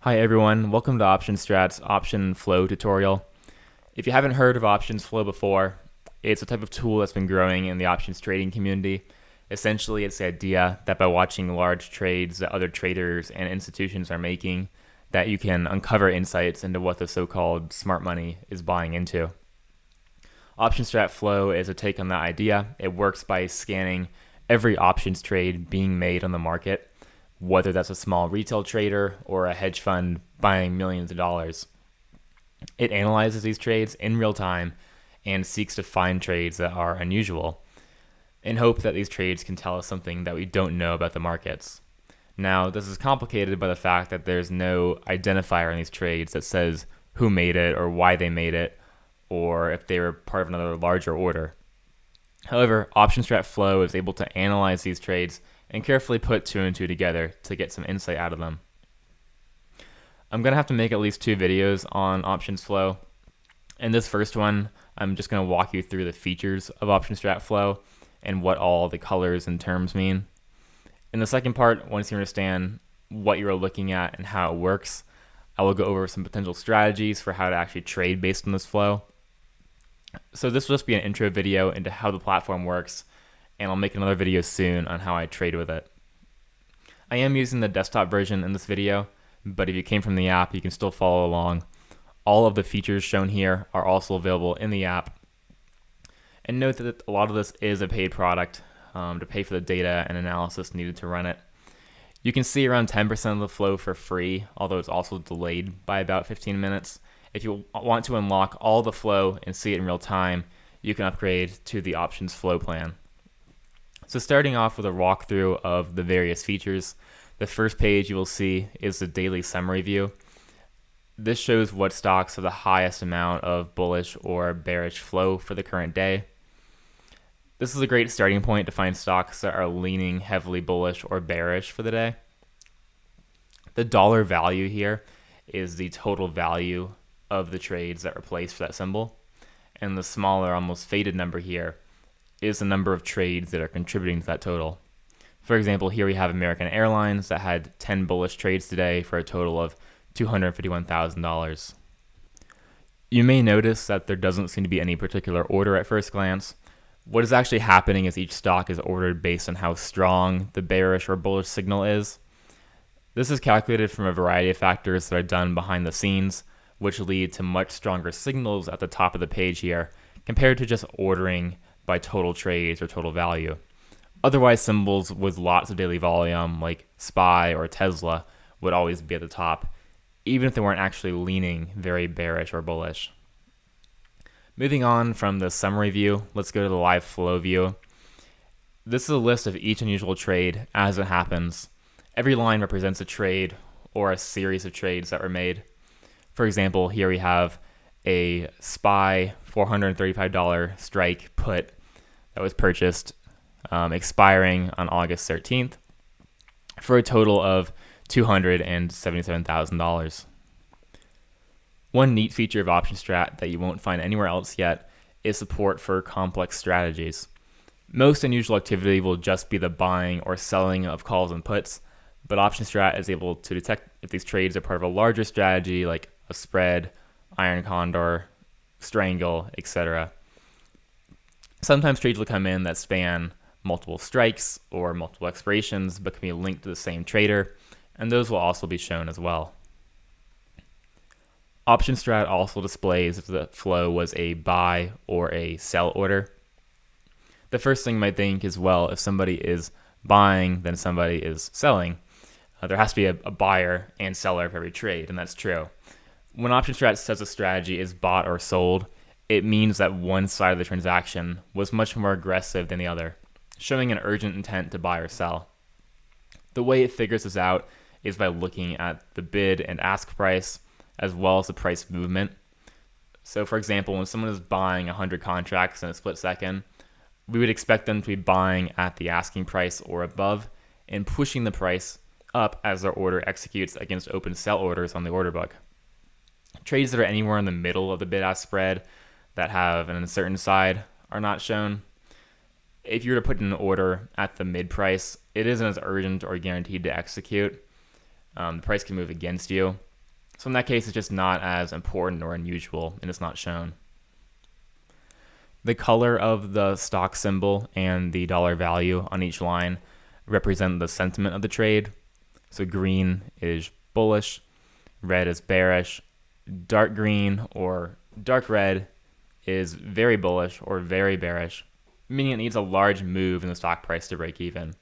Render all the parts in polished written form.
Hi everyone, welcome to OptionStrat's option flow tutorial. If you haven't heard of options flow before, it's a type of tool that's been growing in the options trading community. Essentially, it's the idea that by watching large trades that other traders and institutions are making, that you can uncover insights into what the so-called smart money is buying into. OptionStrat flow is a take on that idea. It works by scanning every options trade being made on the market, whether that's a small retail trader or a hedge fund buying millions of dollars. It analyzes these trades in real time and seeks to find trades that are unusual in hope that these trades can tell us something that we don't know about the markets. Now, this is complicated by the fact that there's no identifier in these trades that says who made it or why they made it or if they were part of another larger order. However, OptionStrat Flow is able to analyze these trades and carefully put two and two together to get some insight out of them. I'm going to have to make at least 2 videos on options flow. In this first one, I'm just going to walk you through the features of OptionStrat flow and what all the colors and terms mean. In the second part, once you understand what you're looking at and how it works, I will go over some potential strategies for how to actually trade based on this flow. So this will just be an intro video into how the platform works, and I'll make another video soon on how I trade with it. I am using the desktop version in this video, but if you came from the app, you can still follow along. All of the features shown here are also available in the app. And note that a lot of this is a paid product to pay for the data and analysis needed to run it. You can see around 10% of the flow for free, although it's also delayed by about 15 minutes. If you want to unlock all the flow and see it in real time, you can upgrade to the options flow plan. So starting off with a walkthrough of the various features, the first page you will see is the daily summary view. This shows what stocks have the highest amount of bullish or bearish flow for the current day. This is a great starting point to find stocks that are leaning heavily bullish or bearish for the day. The dollar value here is the total value of the trades that were placed for that symbol, and the smaller, almost faded number here is the number of trades that are contributing to that total. For example, here we have American Airlines that had 10 bullish trades today for a total of $251,000. You may notice that there doesn't seem to be any particular order at first glance. What is actually happening is each stock is ordered based on how strong the bearish or bullish signal is. This is calculated from a variety of factors that are done behind the scenes, which lead to much stronger signals at the top of the page here compared to just ordering by total trades or total value. Otherwise, symbols with lots of daily volume like SPY or Tesla would always be at the top, even if they weren't actually leaning very bearish or bullish. Moving on from the summary view, let's go to the live flow view. This is a list of each unusual trade as it happens. Every line represents a trade or a series of trades that were made. For example, here we have a SPY $435 strike put that was purchased expiring on August 13th for a total of $277,000. One neat feature of OptionStrat that you won't find anywhere else yet is support for complex strategies. Most unusual activity will just be the buying or selling of calls and puts, but OptionStrat is able to detect if these trades are part of a larger strategy like a spread, iron condor, strangle, etc. Sometimes trades will come in that span multiple strikes or multiple expirations but can be linked to the same trader, and those will also be shown as well. OptionStrat also displays if the flow was a buy or a sell order. The first thing you might think is, well, if somebody is buying, then somebody is selling. There has to be a buyer and seller for every trade, and that's true. When OptionStrat says a strategy is bought or sold, it means that one side of the transaction was much more aggressive than the other, showing an urgent intent to buy or sell. The way it figures this out is by looking at the bid and ask price as well as the price movement. So for example, when someone is buying 100 contracts in a split second, we would expect them to be buying at the asking price or above and pushing the price up as their order executes against open sell orders on the order book. Trades that are anywhere in the middle of the bid-ask spread that have an uncertain side are not shown. If you were to put in an order at the mid price, it isn't as urgent or guaranteed to execute. The price can move against you. So in that case, it's just not as important or unusual, and it's not shown. The color of the stock symbol and the dollar value on each line represent the sentiment of the trade. So green is bullish, red is bearish, dark green or dark red is very bullish or very bearish, meaning it needs a large move in the stock price to break even.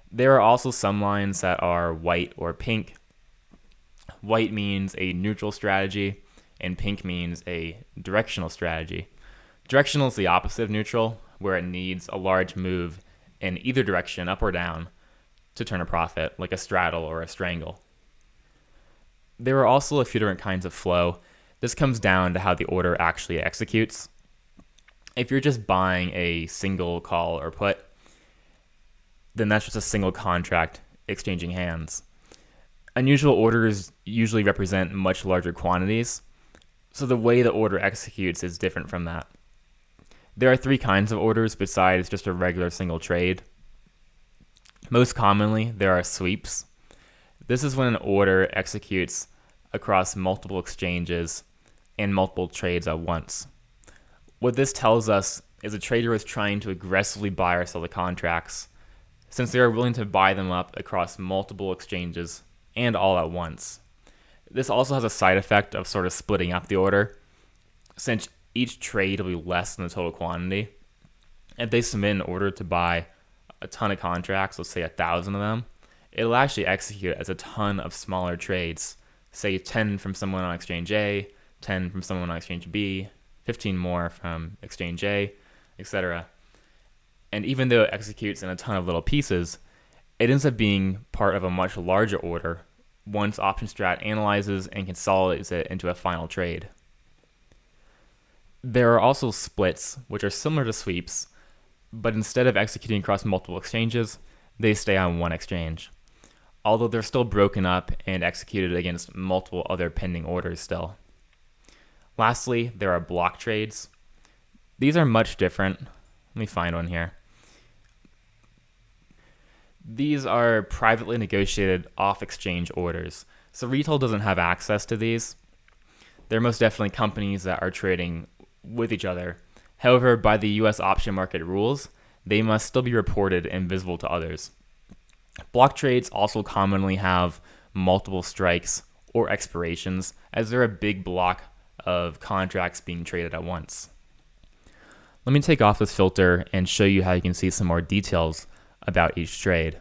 There are also some lines that are white or pink. White means a neutral strategy, and pink means a directional strategy. Directional is the opposite of neutral, where it needs a large move in either direction, up or down, to turn a profit, like a straddle or a strangle. There are also a few different kinds of flow. This comes down to how the order actually executes. If you're just buying a single call or put, then that's just a single contract exchanging hands. Unusual orders usually represent much larger quantities, so the way the order executes is different from that. There are three kinds of orders besides just a regular single trade. Most commonly, there are sweeps. This is when an order executes across multiple exchanges and multiple trades at once. What this tells us is a trader is trying to aggressively buy or sell the contracts, since they are willing to buy them up across multiple exchanges and all at once. This also has a side effect of sort of splitting up the order, since each trade will be less than the total quantity. If they submit an order to buy a ton of contracts, let's say 1,000 of them, it'll actually execute as a ton of smaller trades, say 10 from someone on exchange A, 10 from someone on exchange B, 15 more from exchange A, etc. And even though it executes in a ton of little pieces, it ends up being part of a much larger order once OptionStrat analyzes and consolidates it into a final trade. There are also splits, which are similar to sweeps, but instead of executing across multiple exchanges, they stay on one exchange, although they're still broken up and executed against multiple other pending orders still. Lastly, there are block trades. These are much different. Let me find one here. These are privately negotiated off-exchange orders, so retail doesn't have access to these. They're most definitely companies that are trading with each other. However, by the US option market rules, they must still be reported and visible to others. Block trades also commonly have multiple strikes or expirations, as they're a big block of contracts being traded at once. Let me take off this filter and show you how you can see some more details about each trade.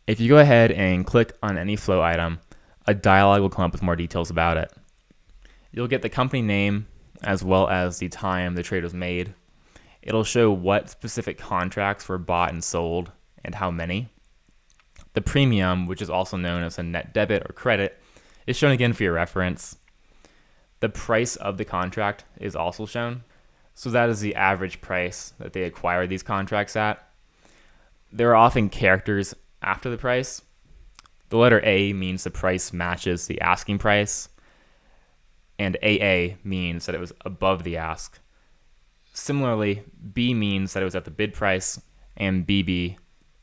If you go ahead and click on any flow item, a dialog will come up with more details about it. You'll get the company name as well as the time the trade was made. It'll show what specific contracts were bought and sold and how many. The premium, which is also known as a net debit or credit, is shown again for your reference. The price of the contract is also shown. So that is the average price that they acquire these contracts at. There are often characters after the price. The letter A means the price matches the asking price, and AA means that it was above the ask. Similarly, B means that it was at the bid price, and BB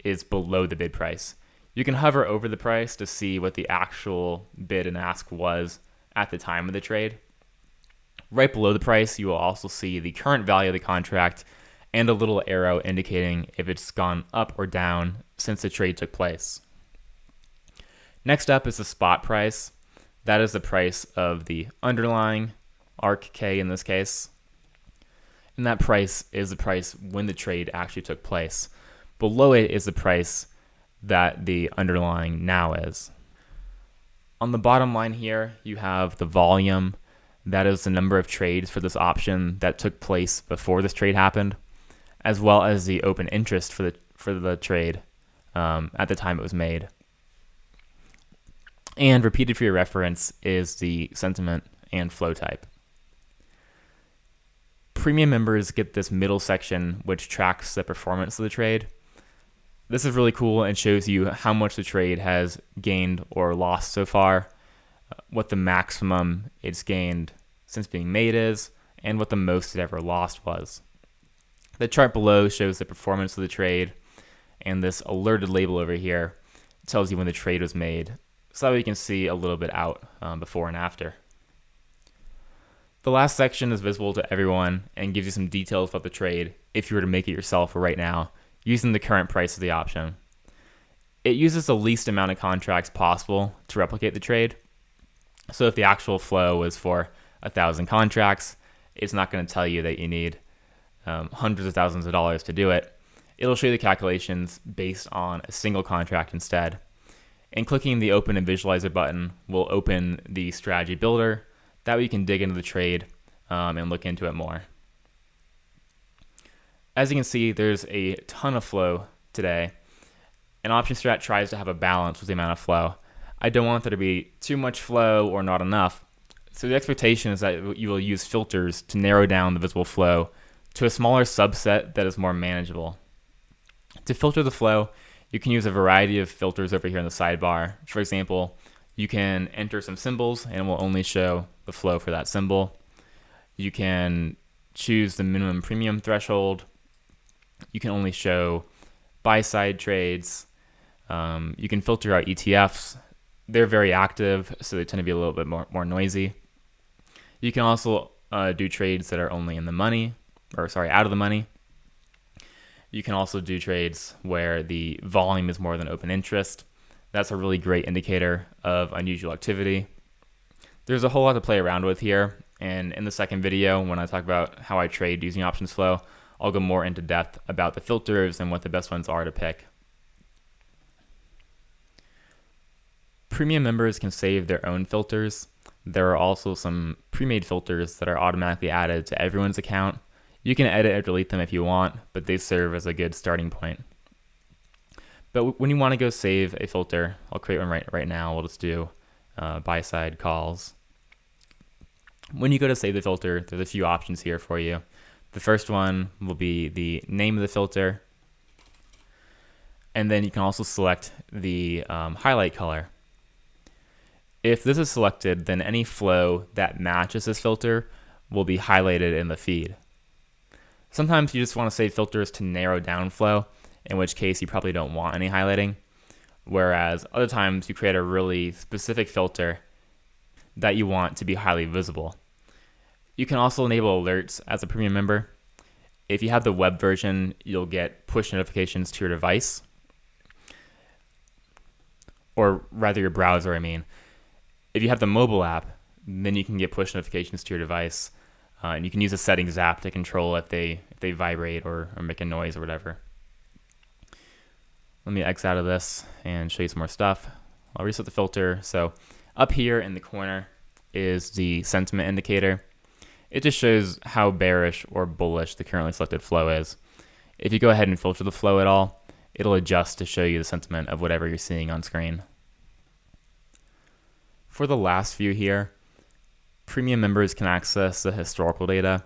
is below the bid price. You can hover over the price to see what the actual bid and ask was at the time of the trade. Right below the price, you will also see the current value of the contract and a little arrow indicating if it's gone up or down since the trade took place. Next up is the spot price. That is the price of the underlying, ARK-K in this case. And that price is the price when the trade actually took place. Below it is the price that the underlying now is. On the bottom line here, you have the volume. That is the number of trades for this option that took place before this trade happened, as well as the open interest for the trade at the time it was made. And repeated for your reference is the sentiment and flow type. Premium members get this middle section which tracks the performance of the trade. This is really cool and shows you how much the trade has gained or lost so far, what the maximum it's gained since being made is, and what the most it ever lost was. The chart below shows the performance of the trade, and this alerted label over here tells you when the trade was made. so that way you can see a little bit out before and after. The last section is visible to everyone and gives you some details about the trade if you were to make it yourself right now using the current price of the option. It uses the least amount of contracts possible to replicate the trade. So if the actual flow was for 1,000 contracts, it's not going to tell you that you need hundreds of thousands of dollars to do it. It'll show you the calculations based on a single contract instead. And clicking the Open and Visualizer button will open the strategy builder. That way you can dig into the trade and look into it more. As you can see, there's a ton of flow today. And OptionStrat tries to have a balance with the amount of flow. I don't want there to be too much flow or not enough. So the expectation is that you will use filters to narrow down the visible flow to a smaller subset that is more manageable. To filter the flow, you can use a variety of filters over here in the sidebar. For example, you can enter some symbols and it will only show the flow for that symbol. You can choose the minimum premium threshold. You can only show buy-side trades. You can filter out ETFs. They're very active, so they tend to be a little bit more noisy. You can also do trades that are only in the money, out of the money. You can also do trades where the volume is more than open interest. That's a really great indicator of unusual activity. There's a whole lot to play around with here, and in the second video, when I talk about how I trade using options flow, I'll go more into depth about the filters and what the best ones are to pick. Premium members can save their own filters. There are also some pre-made filters that are automatically added to everyone's account. You can edit or delete them if you want, but they serve as a good starting point. But when you want to go save a filter, I'll create one right now. We'll just do buy-side calls. When you go to save the filter, there's a few options here for you. The first one will be the name of the filter. And then you can also select the highlight color. If this is selected, then any flow that matches this filter will be highlighted in the feed. Sometimes you just want to save filters to narrow down flow, in which case you probably don't want any highlighting. Whereas other times you create a really specific filter that you want to be highly visible. You can also enable alerts as a premium member. If you have the web version, you'll get push notifications to your device. Or rather your browser, I mean. If you have the mobile app, then you can get push notifications to your device. And you can use the settings app to control if they vibrate or make a noise or whatever. Let me X out of this and show you some more stuff. I'll reset the filter. So up here in the corner is the sentiment indicator. It just shows how bearish or bullish the currently selected flow is. If you go ahead and filter the flow at all, it'll adjust to show you the sentiment of whatever you're seeing on screen. For the last view here, premium members can access the historical data.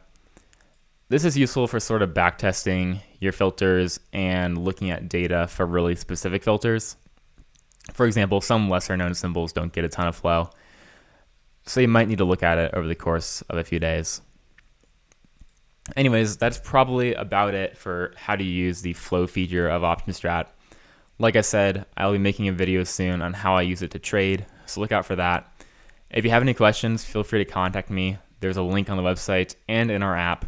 This is useful for sort of backtesting your filters and looking at data for really specific filters. For example, some lesser known symbols don't get a ton of flow, so you might need to look at it over the course of a few days. Anyways, that's probably about it for how to use the flow feature of OptionStrat. Like I said, I'll be making a video soon on how I use it to trade, so look out for that. If you have any questions, feel free to contact me. There's a link on the website and in our app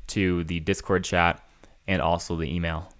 to the Discord chat and also the email.